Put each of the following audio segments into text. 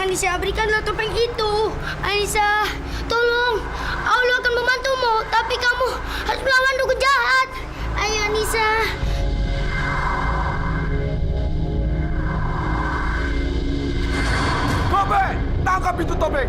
Anissa, berikanlah topeng itu. Anissa, tolong. Allah akan membantumu, tapi kamu harus melawan dukun jahat. Ayo, Anissa. Gobe, tangkap itu topeng.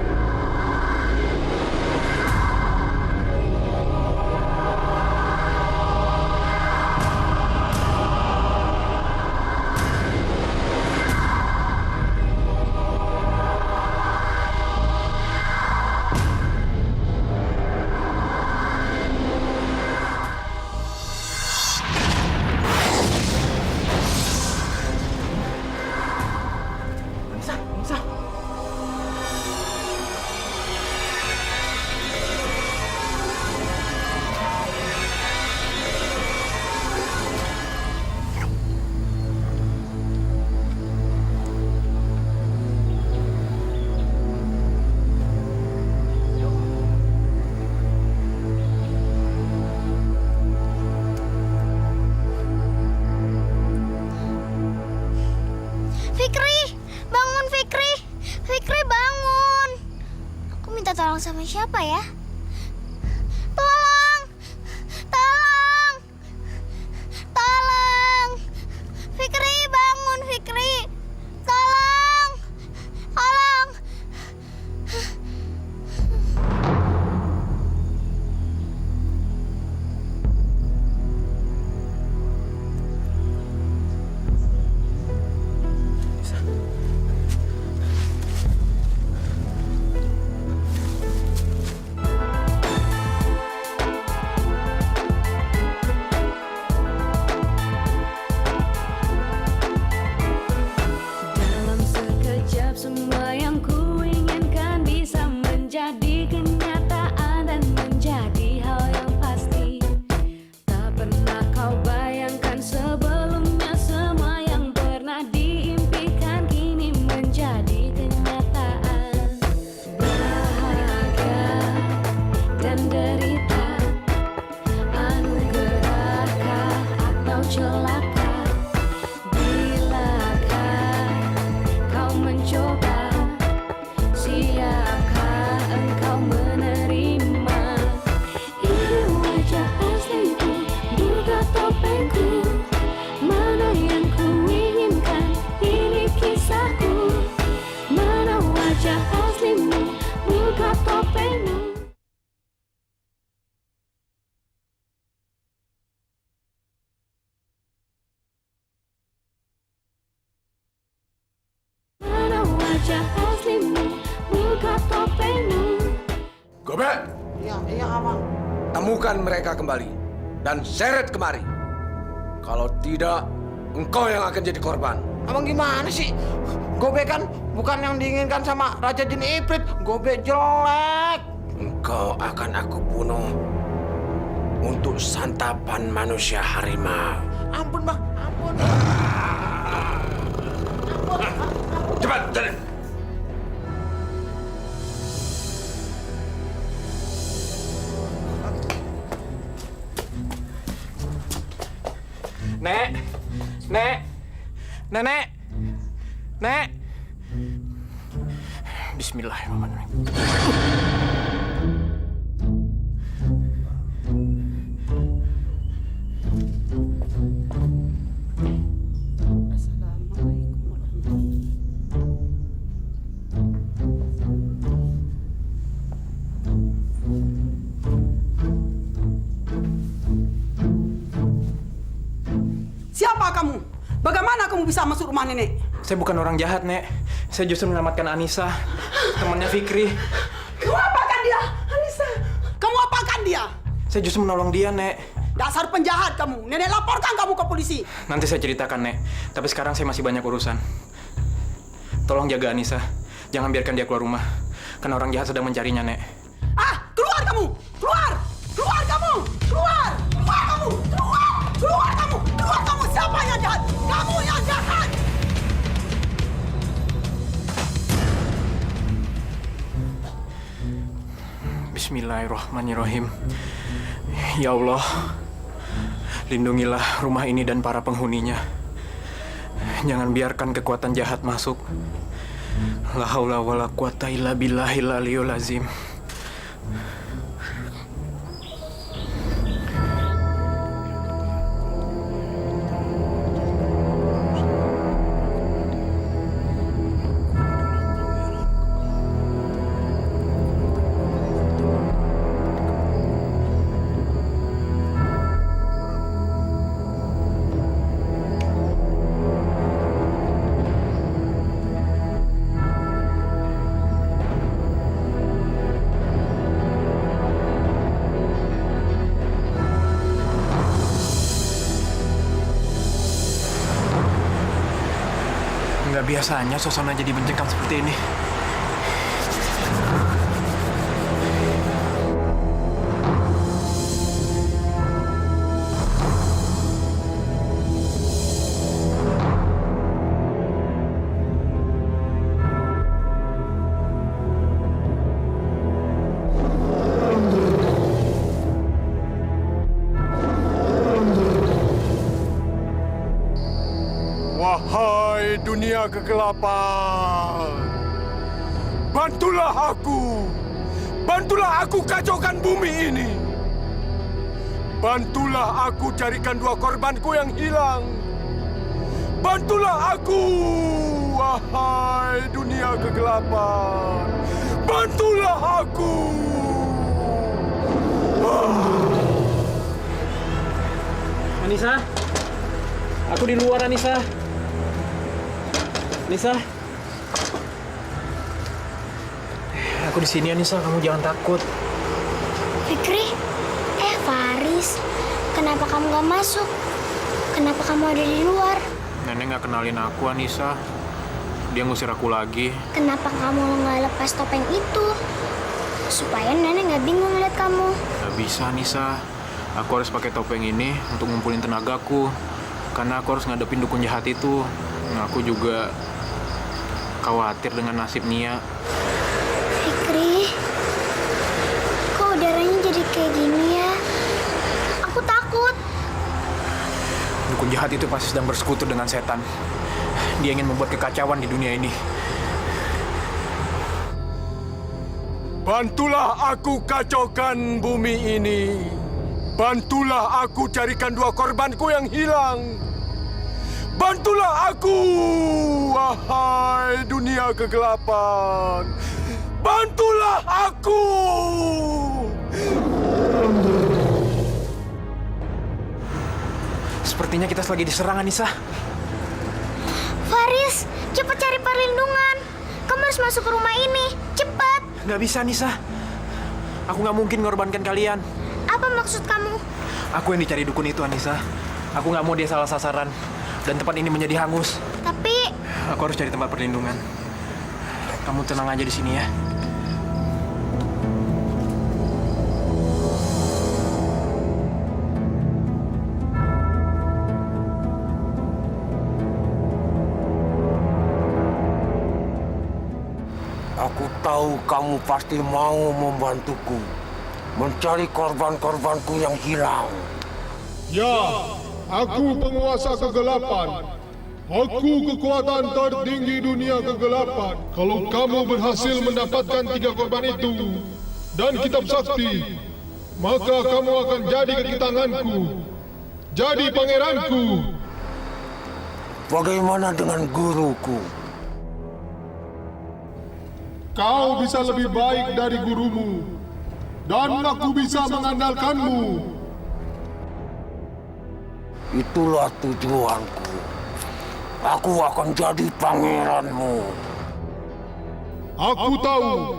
Fikri, bangun Fikri. Fikri bangun. Aku minta tolong sama siapa ya? Tolong. Tolong. Tolong. Fikri, bangun Fikri. Tolong. Tolong. Dalam sekejap semua yang kuinginkan bisa menjadi kenyataan dan menjadi hal yang pasti. Tak pernah kau bayangkan sebelumnya semua yang pernah diimpikan kini menjadi kenyataan. Bahagia dan derita, anugerahkah atau celaka? Bilakah kau mencoba, siapkah engkau menerima? Ini wajah asliku, juga topengku. Mana yang kuinginkan, ini kisahku. Mana wajah aslimu, buka topengmu. Mana wajah aslimu, buka topengmu. Gobe, Iya, Abang. temukan mereka kembali dan seret kemari. Kalau tidak, engkau yang akan jadi korban. Abang gimana sih? Gobe kan bukan yang diinginkan sama Raja Jin Ifrit. Gobe jelek. Engkau akan aku bunuh untuk santapan manusia harimau. Ampun, Bang. Ampun. Cepat, jalan. Nek, Nenek, Nek. Bismillahirrahmanirrahim. Siapa kamu? Bagaimana kamu bisa masuk rumah nenek? Saya bukan orang jahat, Nek. Saya justru menyelamatkan Anissa, temannya Fikri. Kamu apakan dia? Anissa, kamu apakan dia? Saya justru menolong dia, Nek. Dasar penjahat kamu. Nenek laporkan kamu ke polisi. Nanti saya ceritakan, Nek. Tapi sekarang saya masih banyak urusan. Tolong jaga Anissa. Jangan biarkan dia keluar rumah. Karena orang jahat sedang mencarinya, Nek. Ah, keluar kamu! Keluar! Keluar kamu! Keluar! Keluar kamu! Keluar! Keluar kamu! Keluar kamu! Siapa yang jahat? Kamu yang jahat! Bismillahirrahmanirrahim. Ya Allah, lindungilah rumah ini dan para penghuninya. Jangan biarkan kekuatan jahat masuk. La haula wala quwata illa billahil aliyul azim. Nggak biasanya suasana jadi mencekam seperti ini. Wahai dunia kegelapan, bantulah aku kacaukan bumi ini. Bantulah aku carikan 2 korbanku yang hilang. Bantulah aku, wahai dunia kegelapan, bantulah aku. Anissa, aku di luar, Anissa. Anissa, aku di sini, Anissa. Kamu jangan takut. Fikri, Faris, kenapa kamu gak masuk? Kenapa kamu ada di luar? Nenek nggak kenalin aku, Anissa. Dia ngusir aku lagi. Kenapa kamu gak lepas topeng itu? Supaya nenek gak bingung lihat kamu. Gak bisa, Anissa. Aku harus pakai topeng ini untuk ngumpulin tenagaku. Karena aku harus ngadepin dukun jahat itu. Nah, aku juga khawatir dengan nasib Nia. Fikri, kok udaranya jadi kayak gini ya? Aku takut. Dukun jahat itu pasti sedang bersekutu dengan setan. Dia ingin membuat kekacauan di dunia ini. Bantulah aku kacaukan bumi ini. Bantulah aku carikan 2 korbanku yang hilang. Bantulah aku, wahai dunia kegelapan. Bantulah aku. Sepertinya kita lagi diserang, Anissa. Faris, cepat cari perlindungan. Kamu harus masuk ke rumah ini, cepat. Nggak bisa, Anissa. Aku nggak mungkin mengorbankan kalian. Apa maksud kamu? Aku yang dicari dukun itu, Anissa. Aku nggak mau dia salah sasaran. Dan tempat ini menjadi hangus. Tapi Aku harus cari tempat perlindungan. Kamu tenang aja di sini ya. Aku tahu kamu pasti mau membantuku mencari korban-korbanku yang hilang. Ya, aku penguasa kegelapan. Aku kekuatan tertinggi dunia kegelapan. Kalau kamu berhasil mendapatkan 3 korban itu dan kitab sakti, maka kamu akan jadi kaki tanganku, jadi pangeranku. Bagaimana dengan guruku? Kau bisa lebih baik dari gurumu, dan aku bisa mengandalkanmu. Itulah tujuanku. Aku akan jadi pangeranmu. Aku tahu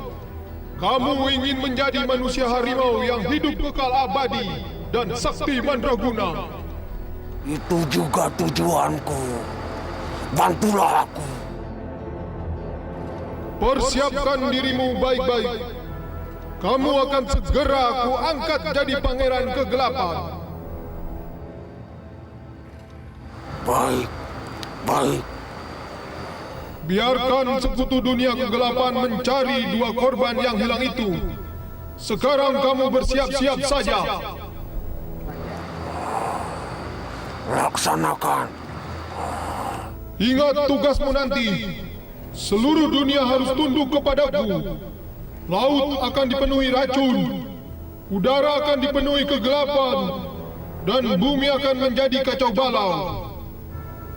kamu ingin menjadi manusia harimau yang hidup kekal abadi dan sakti mandraguna. Itu juga tujuanku. Bantulah aku. Persiapkan dirimu baik-baik. Kamu akan segera aku angkat jadi pangeran kegelapan. Baik. Biarkan sekutu dunia kegelapan mencari 2 korban yang hilang itu. Sekarang kamu bersiap-siap saja. Laksanakan. Ingat tugasmu nanti. seluruh dunia harus tunduk kepadaku. Laut akan dipenuhi racun, udara akan dipenuhi kegelapan, dan bumi akan menjadi kacau balau.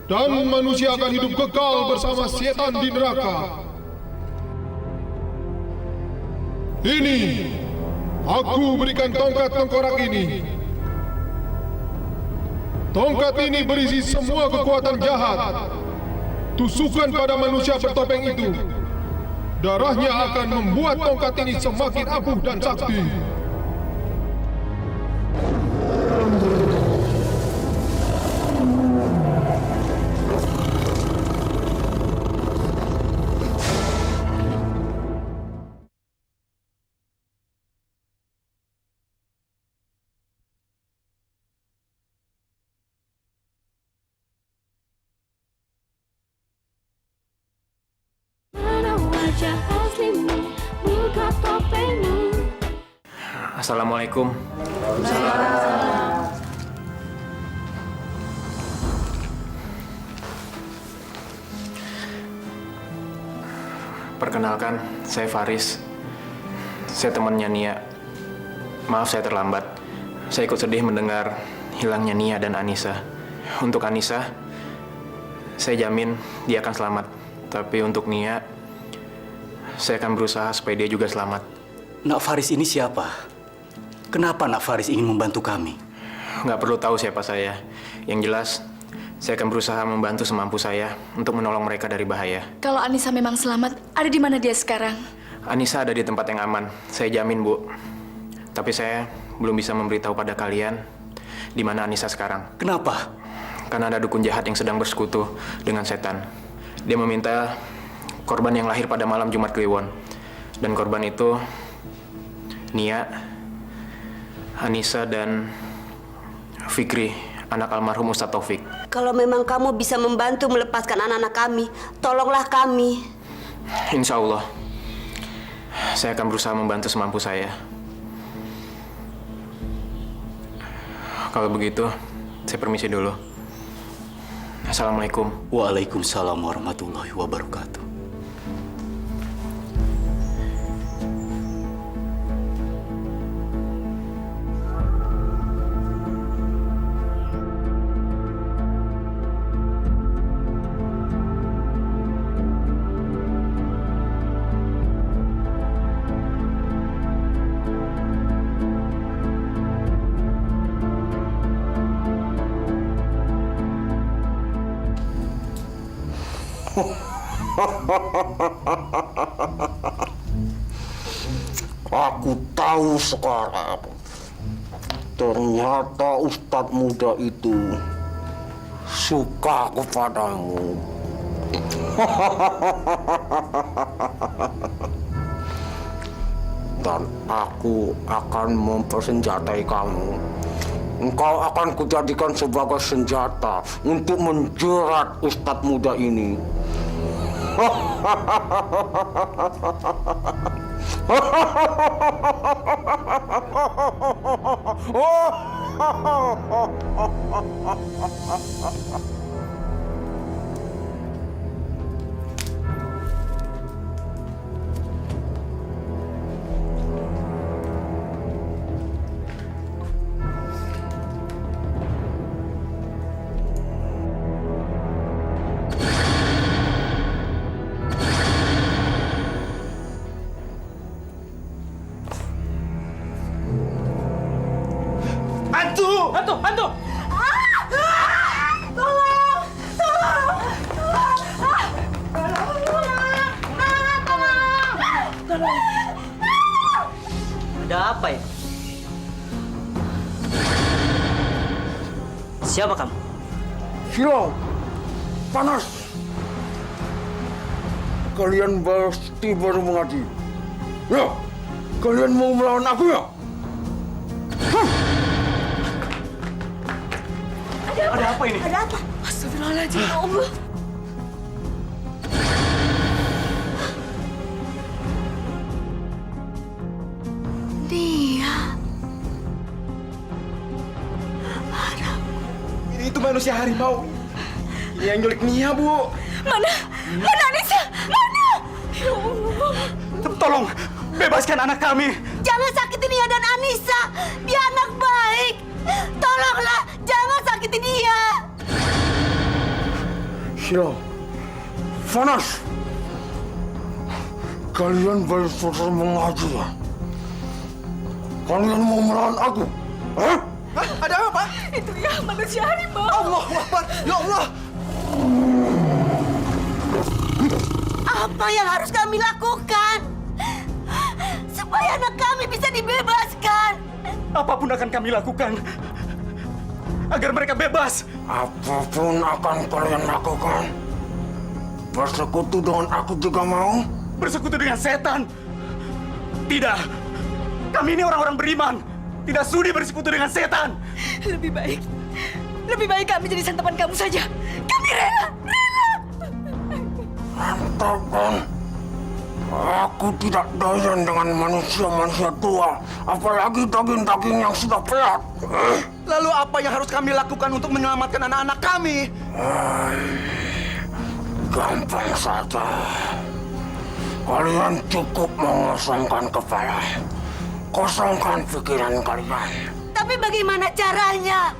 Dan manusia akan hidup kekal bersama setan di neraka. Ini, aku berikan tongkat tengkorak ini. Tongkat ini berisi semua kekuatan jahat. Tusukan pada manusia bertopeng itu. Darahnya akan membuat tongkat ini semakin ampuh dan sakti. Mana wajah aslimu, buka topengmu. Assalamualaikum. Perkenalkan, saya Faris. Saya temannya Nia. Maaf saya terlambat. Saya ikut sedih mendengar hilangnya Nia dan Anissa. Untuk Anissa, saya jamin dia akan selamat. Tapi untuk Nia, saya akan berusaha supaya dia juga selamat. Nak Faris ini siapa? Kenapa Nak Faris ingin membantu kami? Nggak perlu tahu siapa saya. Yang jelas, saya akan berusaha membantu semampu saya untuk menolong mereka dari bahaya. Kalau Anissa memang selamat, ada di mana dia sekarang? Anissa ada di tempat yang aman, saya jamin, Bu. Tapi saya belum bisa memberitahu pada kalian di mana Anissa sekarang. Kenapa? Karena ada dukun jahat yang sedang bersekutu dengan setan. Dia meminta korban yang lahir pada malam Jumat Kliwon. Dan korban itu Nia, Anissa, dan Fikri, anak almarhum Ustadz Taufik. Kalau memang kamu bisa membantu melepaskan anak-anak kami, tolonglah kami. Insya Allah, saya akan berusaha membantu semampu saya. Kalau begitu, saya permisi dulu. Assalamualaikum. Waalaikumsalam warahmatullahi wabarakatuh. Aku tahu sekarang. Ternyata Ustadz muda itu suka kepadamu. Dan aku akan mempersenjatai kamu. Engkau akan kujadikan sebagai senjata untuk menjerat Ustadz muda ini. Hantu! Ada apa ya? Siapa kamu? Silau, panas. Kalian pasti baru mengaji. Ya, kalian mau melawan aku ya? Ada apa ini? Ada apa? Astagfirullahaladzim, ya Allah. Dia. Ini itu manusia harimau. Yang nyulik Nia, Bu. Mana? Mana Anissa? Mana? tolong bebaskan anak kami. Jangan sakiti Nia dan Anissa. Dia anak baik. Tolonglah, jangan sakiti dia. Sila, Fanas, kalian baru selesai mengaji ya? Kalian mau melawan aku? Hah? Hah? Ada apa, Pak? Itu ya manusia harimau. Allah Akbar. Ya Allah. Apa yang harus kami lakukan supaya anak kami bisa dibebaskan? Apapun akan kami lakukan agar mereka bebas. Apapun akan kalian lakukan. Bersekutu dengan aku juga mau? Bersekutu dengan setan? Tidak. Kami ini orang-orang beriman. Tidak sudi bersekutu dengan setan. Lebih baik kami jadi santapan kamu saja. Kami rela. Lantaran aku tidak doyan dengan manusia-manusia tua, apalagi daging-daging yang sudah pelat. Lalu apa yang harus kami lakukan untuk menyelamatkan anak-anak kami? Gampang saja. Kalian cukup mengosongkan kepala. Kosongkan pikiran kalian. Tapi bagaimana caranya?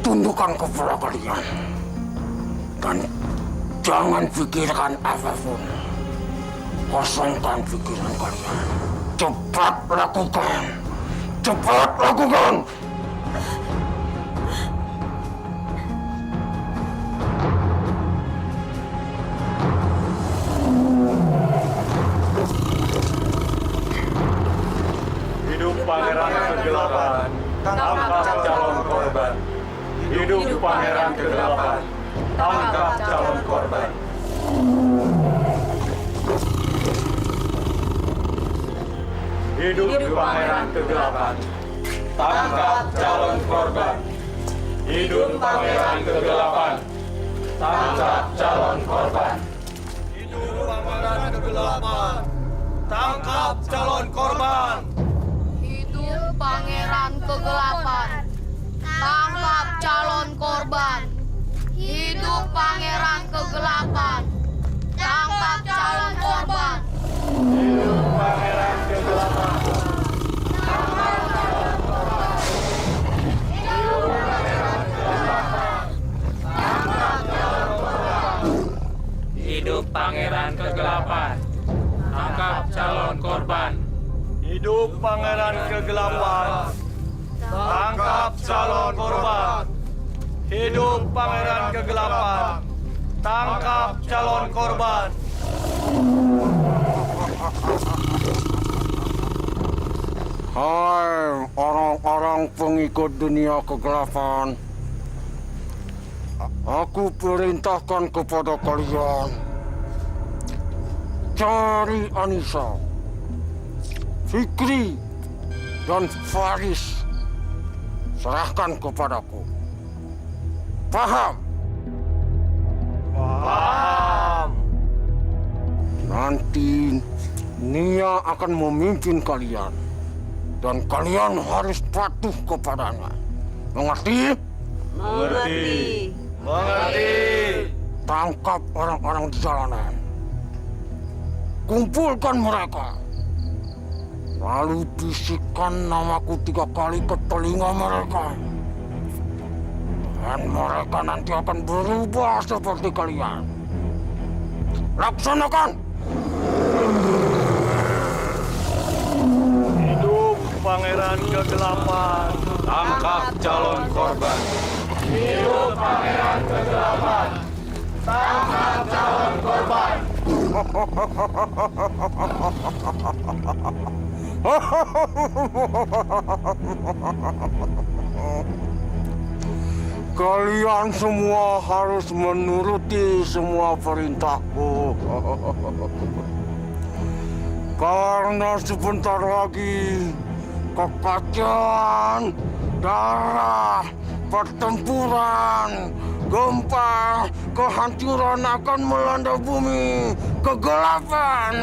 Tundukkan kepala kalian. Dan jangan pikirkan apapun. Kosongkan pikiran kalian. Cepat lakukan. Cepat lakukan. Hidup pangeran kegelapan, tangkap calon korban. Hidup pangeran kegelapan, tangkap calon korban. Hidup pangeran kegelapan, tangkap calon korban. Hidup pangeran kegelapan, tangkap calon korban. Hidup pangeran kegelapan, tangkap calon korban. Hidup pangeran kegelapan. Tangkap calon korban. Hidup pangeran kegelapan. Tangkap calon korban. Hidup pangeran kegelapan, tangkap calon korban. Hidup pangeran kegelapan, tangkap calon korban. Hidup pangeran kegelapan, tangkap calon korban. Hidup pangeran kegelapan, tangkap calon korban. Hidup pangeran kegelapan, tangkap calon korban. Hai orang-orang pengikut dunia kegelapan. Aku perintahkan kepada kalian. Cari Anissa, Fikri, dan Faris. Serahkan kepadaku. Paham? Paham. Nanti Nia akan memimpin kalian. Dan kalian harus patuh kepadanya. Mengerti? Mengerti. Mengerti. Tangkap orang-orang di jalanan. Kumpulkan mereka. Lalu bisikkan namaku 3 kali ke telinga mereka. Dan mereka nanti akan berubah seperti kalian. Laksanakan! Hidup pangeran kegelapan, tangkap calon korban. Hidup pangeran kegelapan, tangkap calon korban. Kalian semua harus menuruti semua perintahku. Karena sebentar lagi kekacauan, darah, pertempuran, gempa, kehancuran akan melanda bumi. Kegelapan.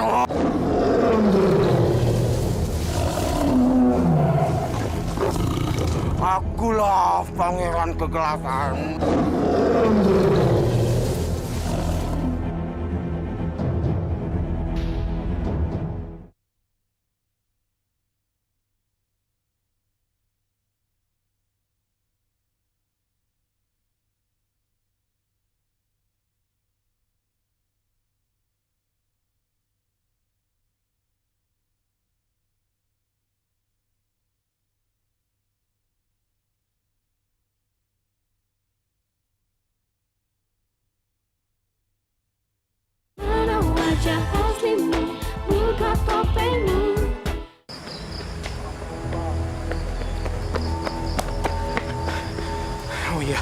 Akulah pangeran kegelapan. wajah aslimu, buka topengmu. Oh iya,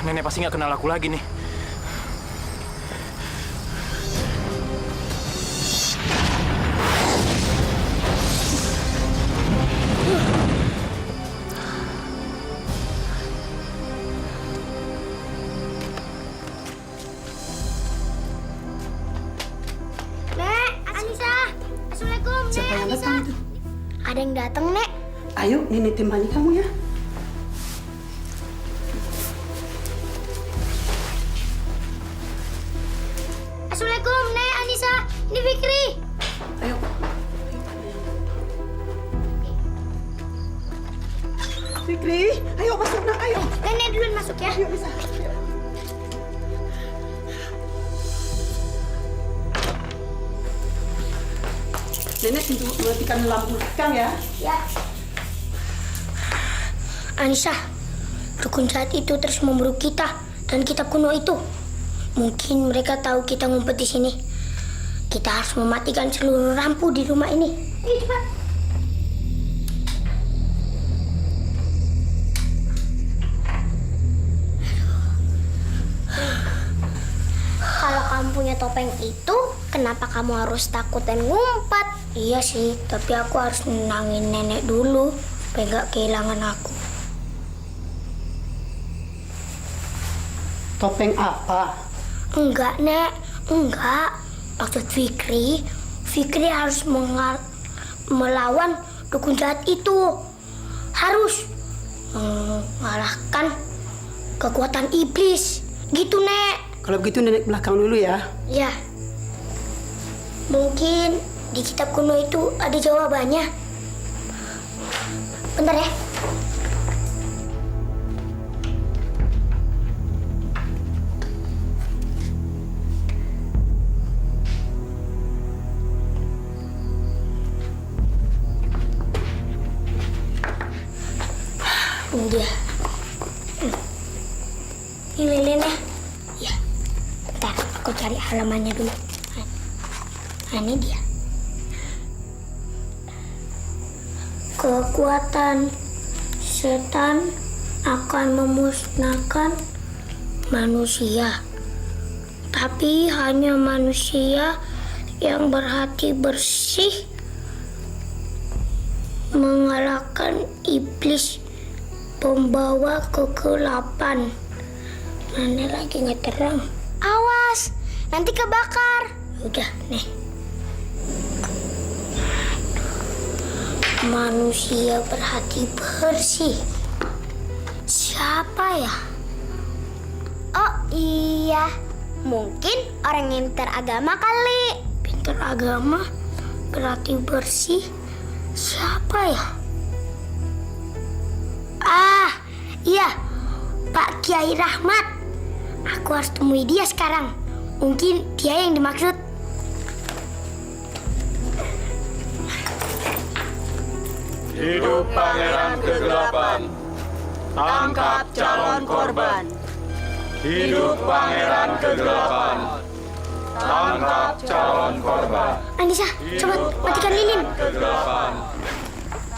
nenek pasti nggak kenal aku lagi nih. Nek, Anissa. Assalamualaikum, Nek, Siapa yang Anissa. datang itu? Ada yang datang, Nek. Ayo, Nini temani kamu ya. Assalamualaikum, Nek, Anissa. Ini Fikri. Ayo. Fikri, ayo masuk nak, ayo. Nenek duluan masuk ya. Ayo bisa. Ayo. Nenek untuk matikan lampu belakang ya. Ya. Anissa, dukun jahat itu terus memburu kita dan kitab kuno itu. Mungkin mereka tahu kita ngumpet di sini. Kita harus mematikan seluruh lampu di rumah ini. Ayo cepat. Kalau kamu punya topeng itu, kenapa kamu harus takut dan ngumpet? Iya sih, tapi aku harus nenangin nenek dulu supaya nggak kehilangan aku. Topeng apa? Enggak, Nek. Enggak. Maksud Fikri harus melawan dukun jahat itu. Harus mengalahkan kekuatan iblis. Gitu, Nek. Kalau begitu nenek belakang dulu ya. Ya. Mungkin di kitab kuno itu ada jawabannya. Bentar ya. Ini dia. Ini lilinnya. Ya. Bentar, aku cari halamannya dulu. Nah, ini dia. Kekuatan setan akan memusnahkan manusia. Tapi hanya manusia yang berhati bersih mengalahkan iblis pembawa kegelapan. Mana lagi nggak terang? Awas, nanti kebakar. Udah, nih. Manusia berhati bersih. Siapa ya? Oh iya, mungkin orang yang pintar agama kali. Pintar agama, berhati bersih. Siapa ya? Ah, iya, Pak Kiai Rahmat. Aku harus temui dia sekarang. Mungkin dia yang dimaksud. Hidup pangeran kegelapan. Tangkap calon korban. Hidup pangeran kegelapan. Tangkap calon korban. Anissa, coba matikan lilin. Kegelapan.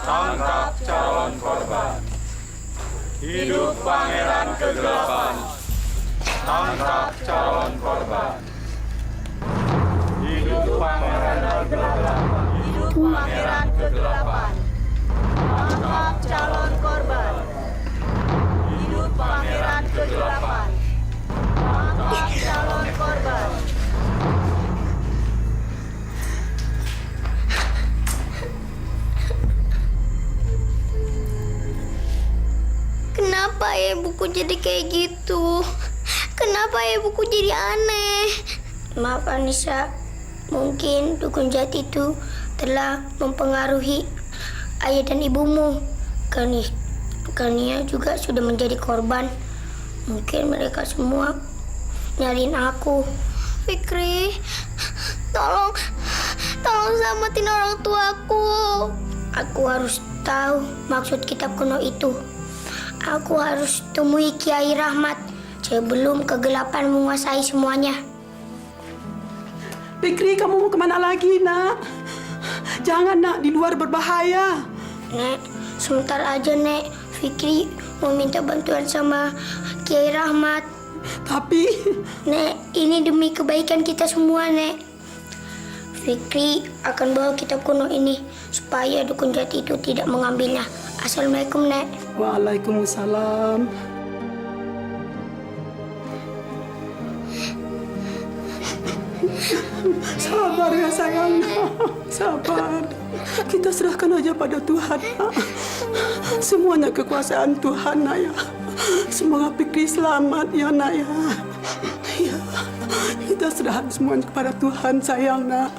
Tangkap calon korban. Hidup pangeran kegelapan. Tangkap calon korban. Hidup pangeran kegelapan. Hidup pangeran kegelapan. Tangkap calon korban. Hidup pangeran kegelapan. Tangkap calon korban. Kenapa ya buku jadi kayak gitu? Kenapa ya buku jadi aneh? Maaf Anissa, mungkin dukun jahat itu telah mempengaruhi ayah dan ibumu. Kania juga sudah menjadi korban. Mungkin mereka semua nyariin aku. Fikri, tolong selamatin orang tuaku. Aku harus tahu maksud kitab kuno itu. Aku harus temui Kiai Rahmat sebelum kegelapan menguasai semuanya. Fikri, kamu mau kemana lagi, nak? Jangan, nak. Di luar berbahaya. Nek, sebentar aja, Nek. Fikri mau minta bantuan sama Kiai Rahmat. Tapi... Nek, ini demi kebaikan kita semua, Nek. Fikri akan bawa kitab kuno ini supaya dukun jati itu tidak mengambilnya. Assalamualaikum, Nek. Waalaikumsalam. Sabar ya sayang. Sabar. Kita serahkan aja pada Tuhan, nak. Semuanya kekuasaan Tuhan, nak ya. Semoga Fikri selamat ya, nak ya. Ya, kita serahkan semuanya kepada Tuhan, sayang, nak.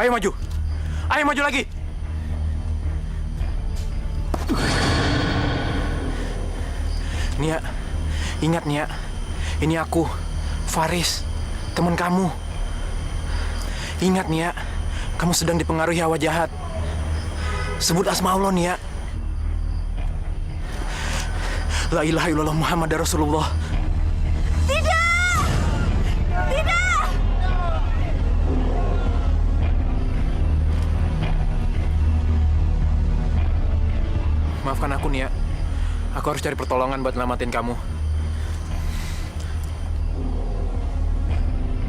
Ayo maju. Ayo maju lagi. Nia, ingat Nia. Ini aku, Faris, teman kamu. Ingat Nia, kamu sedang dipengaruhi hawa jahat. Sebut asma Allah, Nia. La ilaha illallah Muhammad Rasulullah. Maafkan aku, Nia. Aku harus cari pertolongan buat nyelamatin kamu.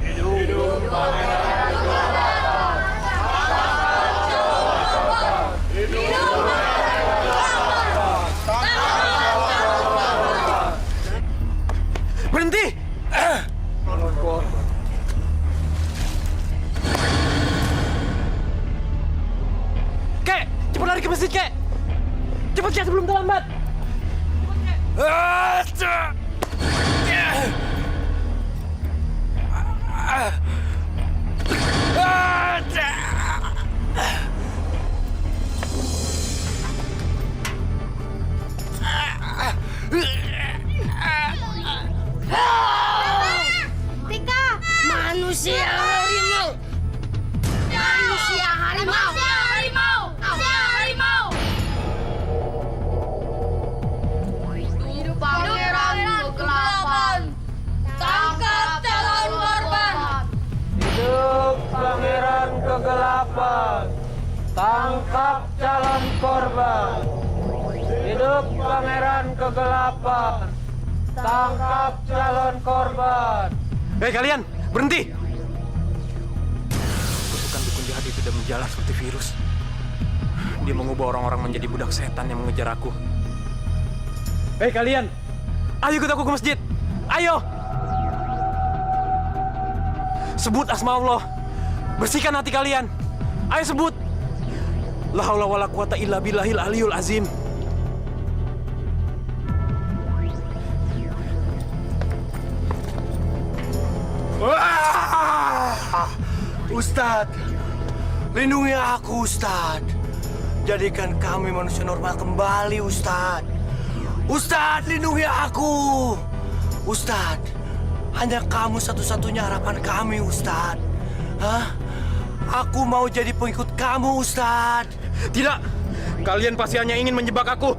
Hidup Pangeran Kegelapan. Hidup Berhenti! Kek, cepat lari ke masjid, Kek. Cepat, Kek, sebelum terlambat. Tika, manusia harimau. Manusia harimau. Manusia harimau. Hidup Pangeran Kegelapan. Tangkap calon korban. Hidup Pangeran Kegelapan. Tangkap calon korban. Hidup Pangeran Kegelapan. Tangkap calon korban. Hei kalian, berhenti! Kutukan dukun jahat itu sudah menjalar seperti virus. Dia mengubah orang-orang menjadi budak setan yang mengejar aku. Hei kalian, ayo ikut aku ke masjid. Ayo! Sebut asma Allah. Bersihkan hati kalian. Ayo sebut. La haula wala quwata illa billahil aliyul azim. Ustadz, lindungi aku, Ustadz. Jadikan kami manusia normal kembali, Ustadz. Ustadz, lindungi aku. Ustadz, hanya kamu satu-satunya harapan kami, Ustadz. Hah? Aku mau jadi pengikut kamu, Ustadz. Tidak, kalian pasti hanya ingin menjebak aku.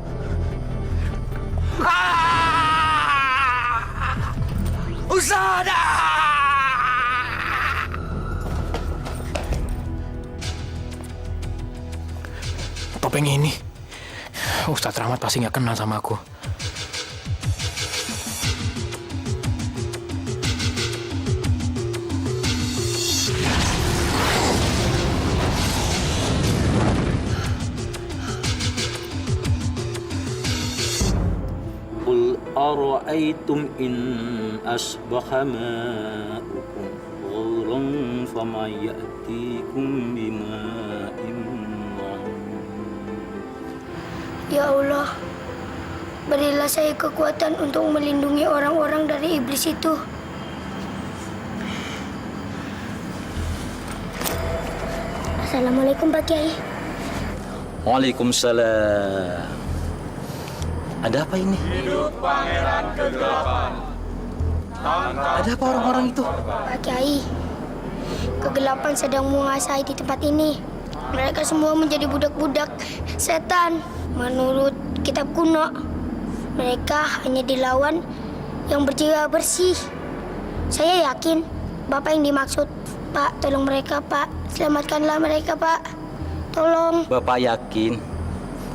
Ustadz! Topeng ini, Ustadz Rahmat pasti nggak kenal sama aku. Qul ara'aytum in asbaha ma'ukum ghauran fama ya'tikum bima'in ma'in. Ya Allah, berilah saya kekuatan untuk melindungi orang-orang dari iblis itu. Assalamualaikum Pak Kiai. Waalaikumsalam. Ada apa ini? Hidup pangeran kegelapan. Ada apa orang-orang itu? Pak Kiai, kegelapan sedang menguasai di tempat ini. Mereka semua menjadi budak-budak setan. Menurut kitab kuno, mereka hanya dilawan yang berjiwa bersih. Saya yakin Bapak yang dimaksud. Pak, tolong mereka, Pak. Selamatkanlah mereka, Pak. Tolong. Bapak yakin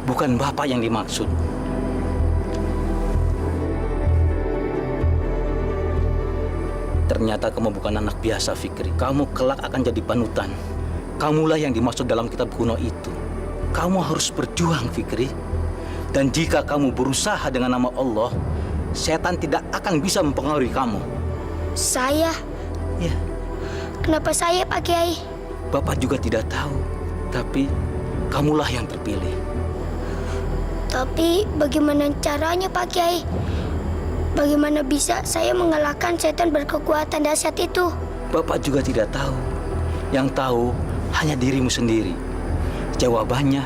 bukan Bapak yang dimaksud. Ternyata kamu bukan anak biasa, Fikri. Kamu kelak akan jadi panutan. Kamulah yang dimaksud dalam kitab kuno itu. Kamu harus berjuang, Fikri. Dan jika kamu berusaha dengan nama Allah, setan tidak akan bisa mempengaruhi kamu. Saya? Ya. Kenapa saya, Pak Kiai? Bapak juga tidak tahu. Tapi kamulah yang terpilih. Tapi bagaimana caranya, Pak Kiai? Bagaimana bisa saya mengalahkan setan berkekuatan dahsyat itu? Bapak juga tidak tahu. Yang tahu hanya dirimu sendiri. Jawabannya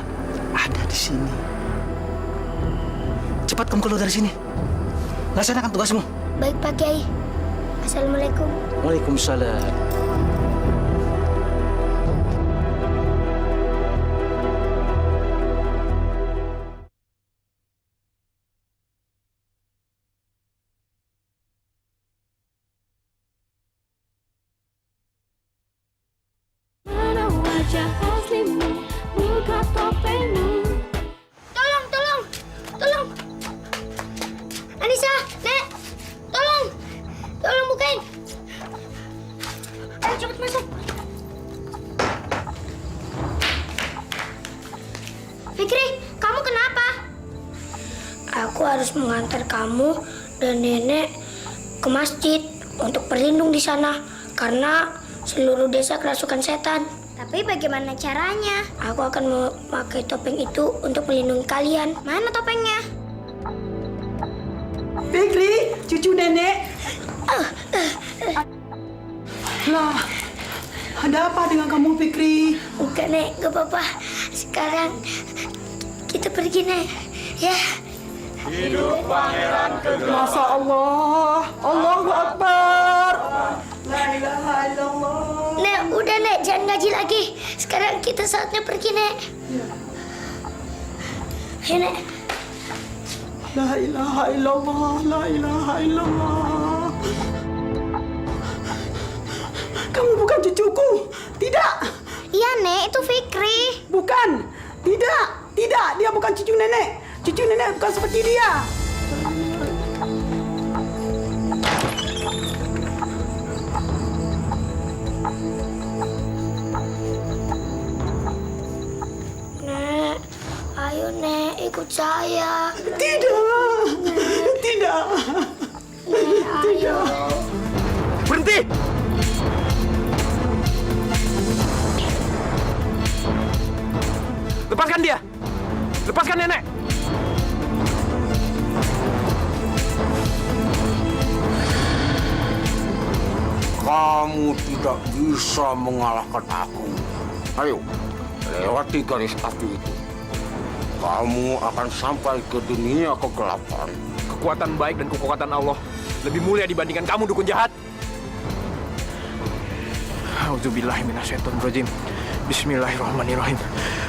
ada di sini. Cepat kamu keluar dari sini. Laksanakan tugasmu. Baik, Pak Kiai. Assalamualaikum. Waalaikumsalam. Tolong. Anissa, Nek, tolong bukain. Ayo cepat masuk. Fikri, kamu kenapa? Aku harus mengantar kamu dan nenek ke masjid untuk berlindung di sana karena seluruh desa kerasukan setan. Tapi bagaimana caranya? Aku akan memakai topeng itu untuk melindungi kalian. Mana topengnya? Fikri, cucu nenek. Lah, ada apa dengan kamu, Fikri? Bukan, Nek, gak apa-apa. Sekarang kita pergi, Nek. Ya. Hidup pangeran kegelapan. Masya Allah, Allahu Akbar. La ilaha illallah. Nek, udah, Nek, jangan ngaji lagi. Sekarang kita saatnya pergi, Nek. Ayo, Nek. La ilaha illallah, la ilaha illallah. Kamu bukan cucuku. Tidak. Iya, Nek, itu Fikri. Bukan. Tidak. Dia bukan cucu nenek. Cucu nenek bukan seperti dia. Nek, ayo, Nek, ikut saya. Tidak. Nek, ayo. Berhenti! Lepaskan dia! Lepaskan nenek! Kamu tidak bisa mengalahkan aku. Ayo, lewati garis api itu. Kamu akan sampai ke dunia kegelapan. Kekuatan baik dan kekuatan Allah lebih mulia dibandingkan kamu, dukun jahat. A'udzubillahi minasyaitonirrajim. Bismillahirrahmanirrahim.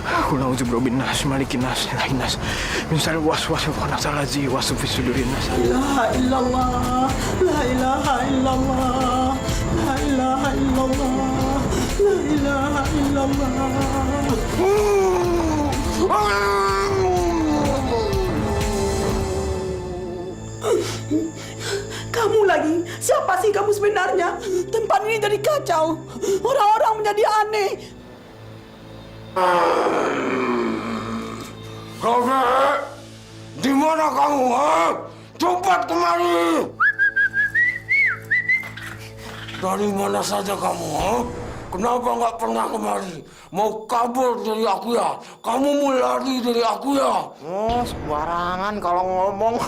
Qul a'udzu birabbin nas, malikin nas, ilahin nas, min syarril waswasil khannas allazi yuwaswisu fi sudurin nas. La ilaha illallah, la ilaha illallah, la ilaha illallah, la ilaha illallah. Kamu lagi? Siapa sih kamu sebenarnya? Tempat ini jadi kacau. Orang-orang menjadi aneh. Kakek, di mana kamu? Cepat kemari. Dari mana saja kamu? Kenapa nggak pernah kemari? Mau kabur dari aku ya? Kamu mau lari dari aku ya? Oh, sembarangan kalau ngomong.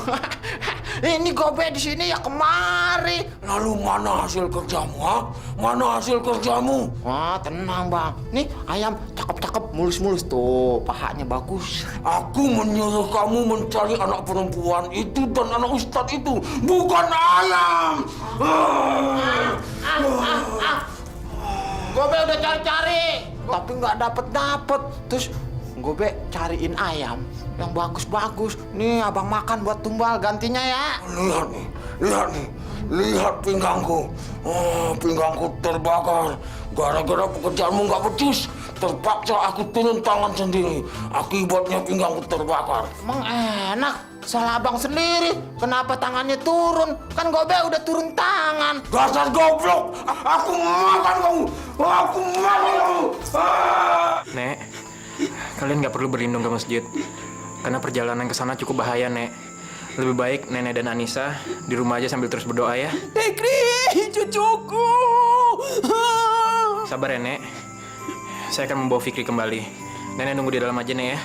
Ini Gobe di sini ya kemari. Lalu mana hasil kerjamu, ha? Mana hasil kerjamu? Wah, tenang bang. Nih ayam cakep-cakep, mulus-mulus tuh, pahanya bagus. Aku menyuruh kamu mencari anak perempuan itu dan anak ustadz itu, bukan ayam. Gobe udah cari-cari, tapi nggak dapet. Terus Gobe cariin ayam yang bagus-bagus. Nih abang makan buat tumbal gantinya ya. Lihat pinggangku. Oh, pinggangku terbakar. Gara-gara pekerjaanmu nggak becus, terpaksa aku turun tangan sendiri. Akibatnya pinggangku terbakar. Emang enak, salah abang sendiri. Kenapa tangannya turun? Kan Gobe udah turun tangan. Dasar goblok! Aku makan kamu! Aku makan kamu! Nek, kalian nggak perlu berlindung ke masjid. Karena perjalanan ke sana cukup bahaya, Nek. Lebih baik Nenek dan Anissa di rumah aja sambil terus berdoa ya. Fikri, cucuku. Sabar ya, Nek. Saya akan membawa Fikri kembali. Nenek nunggu di dalam aja, Nek ya.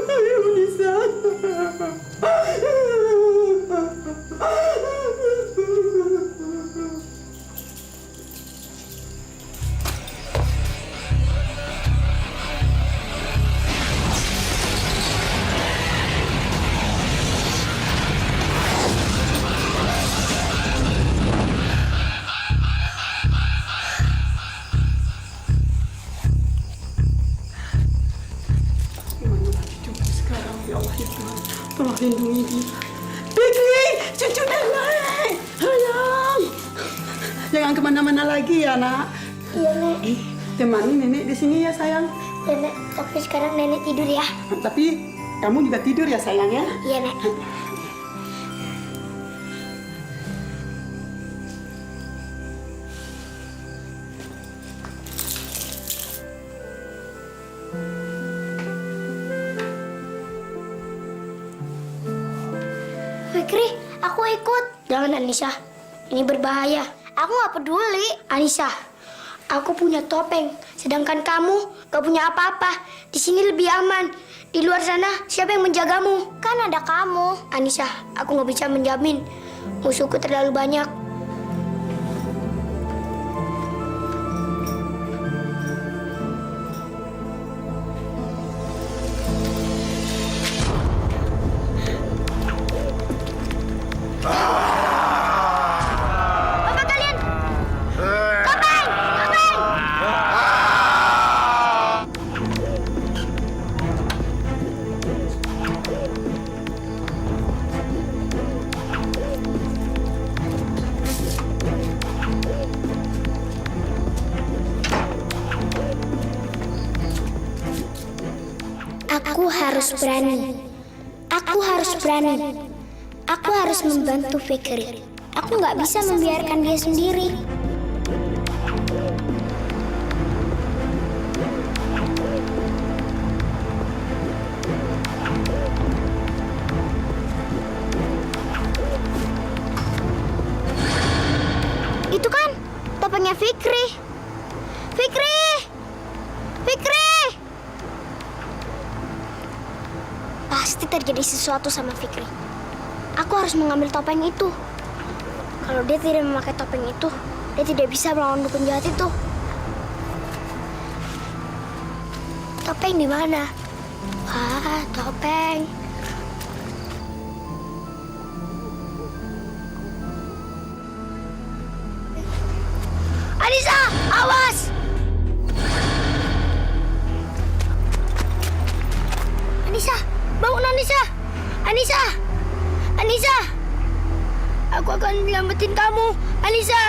Ayo, Nisa. Tolong lindungi dia. Fikri, cucu nenek. Sayang. Jangan kemana-mana lagi ya, nak. Iya, Nek. Temani nenek di sini ya, sayang. Nenek, tapi sekarang nenek tidur ya. Tapi kamu juga tidur ya, sayang ya. Iya, Nek. Fikri, aku ikut. Jangan, Anissa. Ini berbahaya. Aku nggak peduli. Anissa, aku punya topeng. Sedangkan kamu gak punya apa-apa. Di sini lebih aman. Di luar sana, siapa yang menjagamu? Kan ada kamu. Anissa, aku nggak bisa menjamin. Musuhku terlalu banyak. Aku harus berani. Aku harus berani. Aku harus membantu Fikri. Aku nggak bisa membiarkan dia sendiri. Itu kan topengnya Fikri. Fikri! Fikri! Pasti terjadi sesuatu sama Fikri. Aku harus mengambil topeng itu. Kalau dia tidak memakai topeng itu, dia tidak bisa melawan dukun jahat itu. Topeng di mana? Wah, topeng. Anissa, awas! Anissa, bangun Anissa! Anissa! Anissa! Aku akan nyelamatin kamu, Anissa!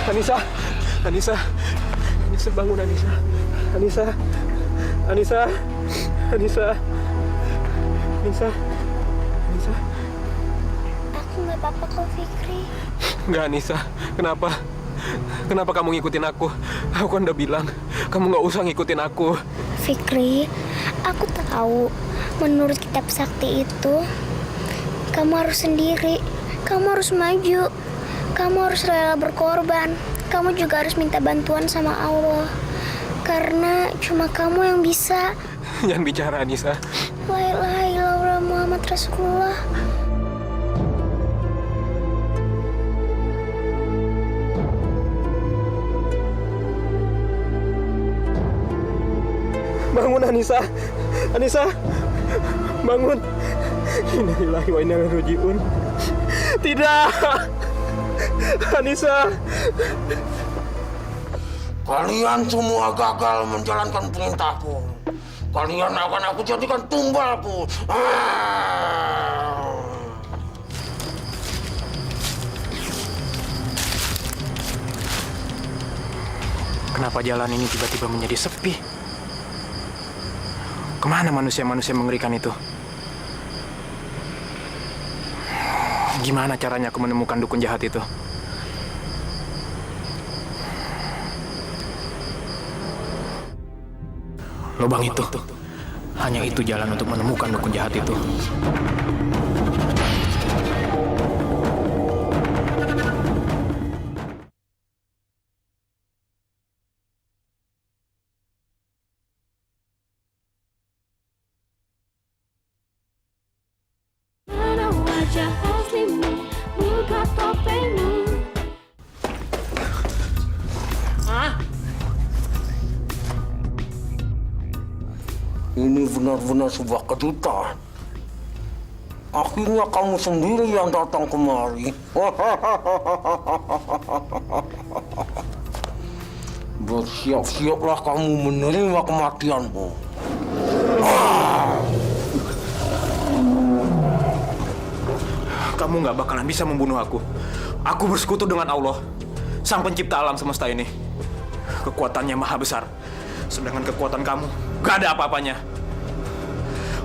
Anissa, Anissa, Anissa bangun Anissa, Anissa, Anissa, Anissa, Anissa, Anissa. Aku nggak apa-apa kok, Fikri. Enggak Anissa, kenapa? Kenapa kamu ngikutin aku? Aku kan udah bilang, kamu nggak usah ngikutin aku. Fikri, aku tahu menurut kitab sakti itu kamu harus sendiri, kamu harus maju, kamu harus rela berkorban, kamu juga harus minta bantuan sama Allah. Karena cuma kamu yang bisa. Jangan bicara, Anissa. La ilaha illallah Muhammad Rasulullah. Bangun, Anissa. Anissa, bangun. Innalillahi wa inna ilaihi raji'un. Tidak. Anissa. Kalian semua gagal menjalankan perintahku. Kalian akan aku jadikan tumbalku. Kenapa jalan ini tiba-tiba menjadi sepi? Kemana manusia-manusia mengerikan itu? Gimana caranya aku menemukan dukun jahat itu? Lubang itu. Hanya itu jalan untuk menemukan dukun jahat itu. Ini benar-benar sebuah kejutan. Akhirnya kamu sendiri yang datang kemari. Bersiap-siaplah kamu menerima kematianmu. Kamu nggak bakalan bisa membunuh aku. Aku bersekutu dengan Allah, Sang Pencipta alam semesta ini. Kekuatannya maha besar. Sedangkan kekuatan kamu gak ada apa-apanya.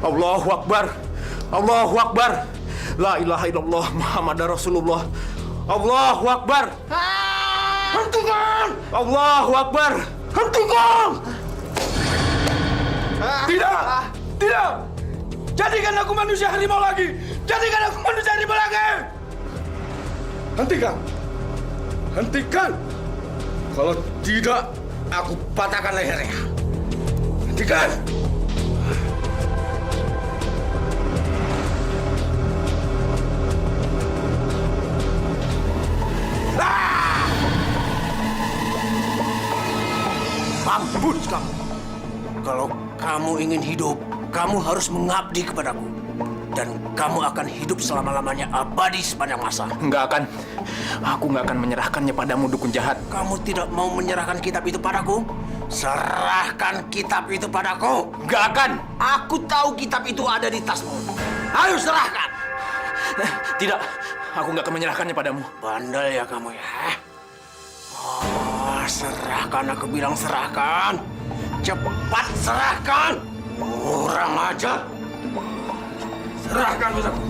Allahu Akbar. Allahu Akbar. La ilaha illallah Muhammad Rasulullah. Allahu Akbar. Hentikan! Allahu Akbar. Hentikan! Tidak! Tidak! Jadikan aku manusia harimau lagi! Jadikan aku manusia harimau lagi! Hentikan! Hentikan! Kalau tidak, aku patahkan lehernya. Hentikan! Mampus kamu. Kalau kamu ingin hidup, kamu harus mengabdi kepadaku. Dan kamu akan hidup selama-lamanya abadi sepanjang masa. Nggak akan. Aku nggak akan menyerahkannya padamu, dukun jahat. Kamu tidak mau menyerahkan kitab itu padaku? Serahkan kitab itu padaku. Nggak akan. Aku tahu kitab itu ada di tasmu. Ayo serahkan. Tidak. Aku nggak akan menyerahkannya padamu. Bandel ya kamu ya. Oh, serahkan, aku bilang serahkan. Cepat serahkan. Kurang ajar. Serahkan padaku.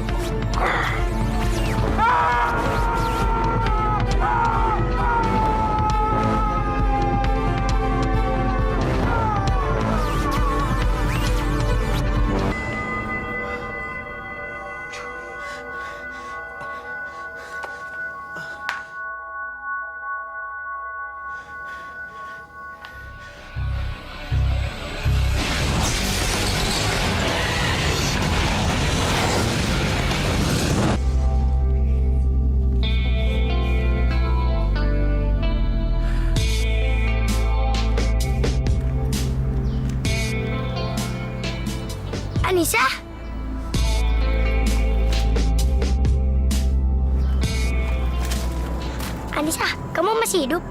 Anissa? Anissa, kamu masih hidup?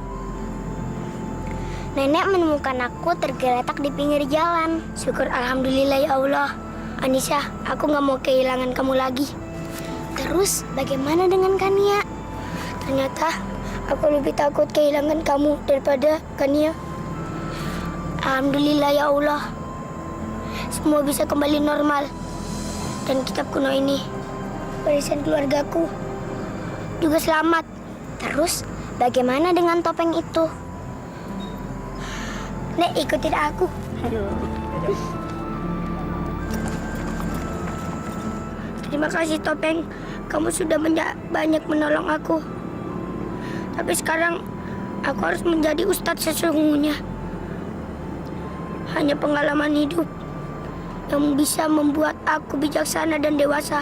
Nenek menemukan aku tergeletak di pinggir jalan. Syukur alhamdulillah ya Allah. Anissa, aku nggak mau kehilangan kamu lagi. Terus bagaimana dengan Kania? Ternyata aku lebih takut kehilangan kamu daripada Kania. Alhamdulillah ya Allah. Semua bisa kembali normal. Dan kitab kuno ini, warisan keluargaku, juga selamat. Terus, Bagaimana dengan topeng itu? Nek, ikutin aku. Terima kasih topeng, kamu sudah banyak menolong aku. Tapi sekarang aku harus menjadi ustadz sesungguhnya. Hanya pengalaman hidup yang bisa membuat aku bijaksana dan dewasa.